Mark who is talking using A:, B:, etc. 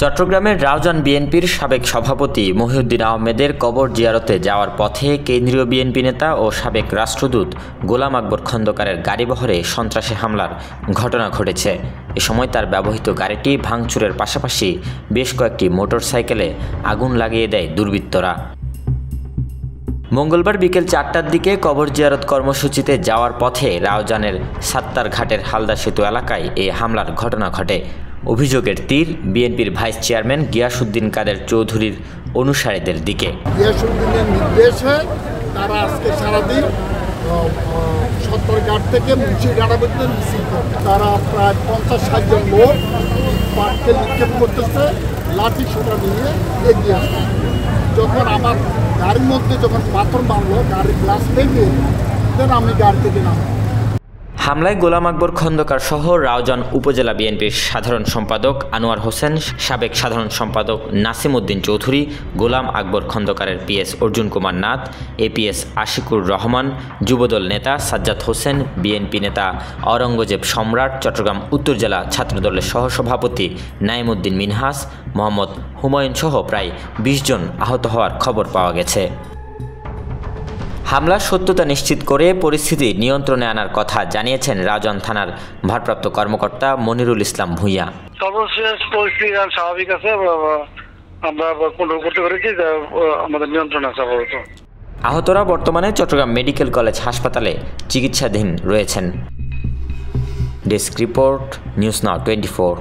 A: চট্টগ্রামের রাউজান বিএনপির সাবেক সভাপতি মহিউদ্দিন আহমেদের কবর জিয়ারতে যাওয়ার পথে কেন্দ্রীয় বিএনপি নেতা ও সাবেক রাষ্ট্রদূত গোলাম আকবর খন্দকারের গাড়িবহরে সন্ত্রাসী হামলার ঘটনা ঘটেছে। এ সময় তার ব্যবহৃত গাড়িটি ভাঙচুরের পাশাপাশি বেশ কয়েকটি মোটরসাইকেলে আগুন লাগিয়ে দেয় দুর্বৃত্তরা। মঙ্গলবার বিকেল 4টার দিকে কবর জিয়ারত কর্মসূচিতে যাওয়ার পথে রাউজানের সাত্তার ঘাটের হালদা সেতু এলাকায় এই হামলার ঘটনা ঘটে। অভিযোগের তীর বিএনপির ভাইস চেয়ারম্যান গিয়াসউদ্দিন কাদের চৌধুরীর অনুসারীদের দিকে।
B: গিয়াসউদ্দিনের নির্দেশে তারা আজকে সারাদিন সত্তরঘাট থেকে মুন্সিঘাটা পর্যন্ত মিছিল করে তারা প্রায় 50-60 জন লোক পাটকে নিক্ষেপ করতেছে, লাঠি সোটা নিয়ে এগিয়ে আসছে। যখন আমার গাড়ির মধ্যে যখন পাথর মারলো, গাড়ির গ্লাস ভেঙে দেন আমি গাড়ি থেকে নামলাম।
A: হামলায় গোলাম আকবর খন্দকার সহ রাউজান উপজেলা বিএনপির সাধারণ সম্পাদক আনোয়ার হোসেন, সাবেক সাধারণ সম্পাদক নাসিম উদ্দিন চৌধুরী, গোলাম আকবর খন্দকারের পিএস অর্জুন কুমার নাথ, এপিএস আশিকুর রহমান, যুবদল নেতা সাজ্জাদ হোসেন, বিএনপি নেতা আওরঙ্গজেব সম্রাট, চট্টগ্রাম উত্তর জেলা ছাত্রদলের সহসভাপতি নাইম উদ্দিন মিনহাস, মোহাম্মদ হুমায়ুন সহ প্রায় 20 জন আহত হওয়ার খবর পাওয়া গেছে। হামলার সত্যতা নিশ্চিত করে পরিস্থিতি নিয়ন্ত্রণে আনার কথা জানিয়েছেন রাউজান থানার ভারপ্রাপ্ত কর্মকর্তা মনিরুল ইসলাম ভূঁইয়া।
C: সর্বশেষ পরিস্থিতি স্বাভাবিক আছে, আমরা কন্ট্রোল করতে পেরেছি, আমাদের নিয়ন্ত্রণে আছে আপাতত।
A: আহতরা বর্তমানে চট্টগ্রাম মেডিকেল কলেজ হাসপাতালে চিকিৎসাধীন রয়েছেন। Desk report, news now 24।